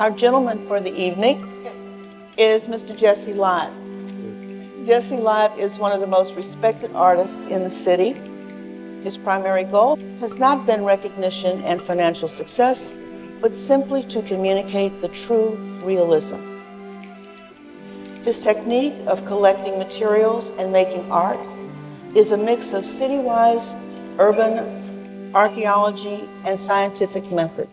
Our gentleman for the evening is Mr. Jesse Lott. Jesse Lott is one of the most respected artists in the city. His primary goal has not been recognition and financial success, but simply to communicate the true realism. His technique of collecting materials and making art is a mix of city-wise, urban, archaeology, and scientific method.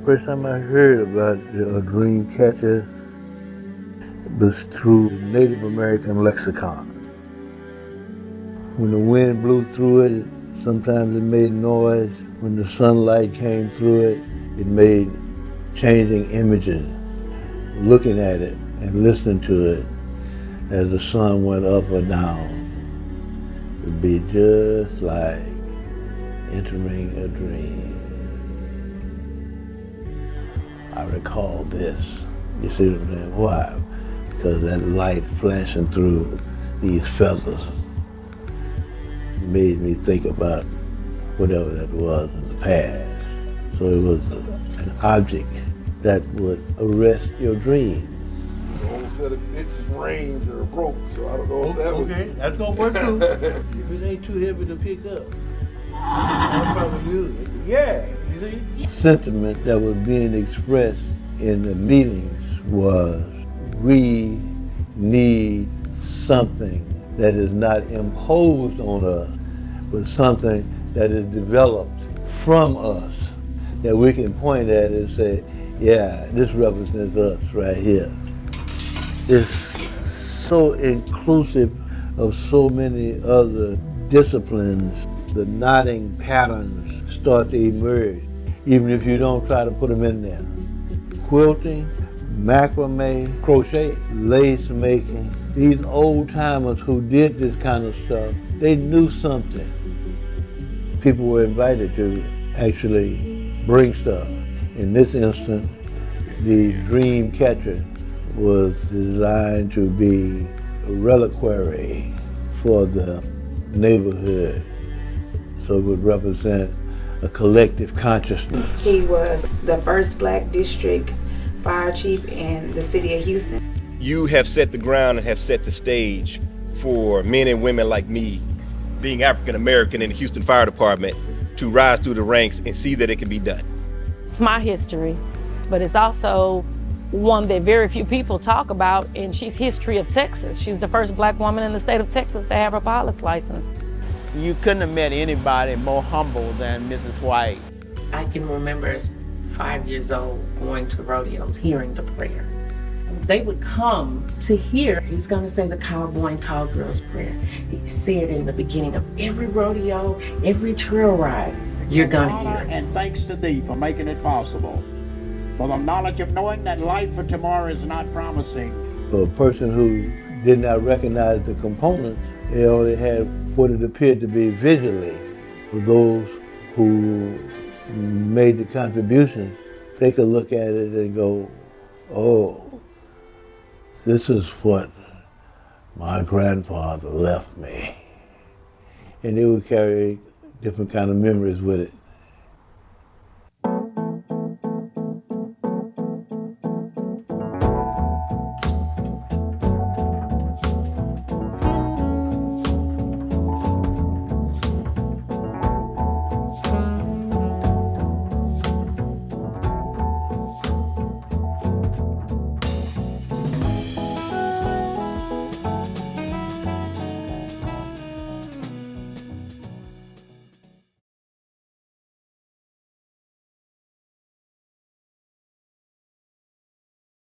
First time I heard about Dreamcatcher was through Native American lexicon. When the wind blew through it, sometimes it made noise. When the sunlight came through it, it made changing images. Looking at it and listening to it as the sun went up or down would be just like entering a dream. I recall this. You see what I'm saying? Why? Because that light flashing through these feathers made me think about whatever that was in the past. So it was an object that would arrest your dreams. The whole set of its frames are broke, so I don't know if that would... Okay, that's gonna work too. If it ain't too heavy to pick up, I'll probably use it. Yeah, you see? Sentiment that was being expressed in the meetings was, we need something that is not imposed on us, but something that is developed from us, that we can point at and say, yeah, this represents us right here. It's so inclusive of so many other disciplines. The knotting patterns start to emerge, even if you don't try to put them in there. Quilting, macrame, crochet, lace making. These old timers who did this kind of stuff, they knew something. People were invited to actually bring stuff. In this instance, the Dreamcatcher was designed to be a reliquary for the neighborhood, so it would represent a collective consciousness. He was the first Black district fire chief in the city of Houston. You have set the ground and have set the stage for men and women like me, being African American in the Houston Fire Department, to rise through the ranks and see that it can be done. It's my history, but it's also one that very few people talk about, and she's history of Texas. She's the first Black woman in the state of Texas to have her pilot's license. You couldn't have met anybody more humble than Mrs. White. I can remember as 5 years old going to rodeos, hearing the prayer. They would come to hear, he's gonna say the cowboy and cowgirl's prayer. He said in the beginning of every rodeo, every trail ride, you're gonna hear it. And thanks to thee for making it possible. For the knowledge of knowing that life for tomorrow is not promising. For a person who did not recognize the components, they only had what it appeared to be visually. For those who made the contributions, they could look at it and go, oh, this is what my grandfather left me. And they would carry different kind of memories with it.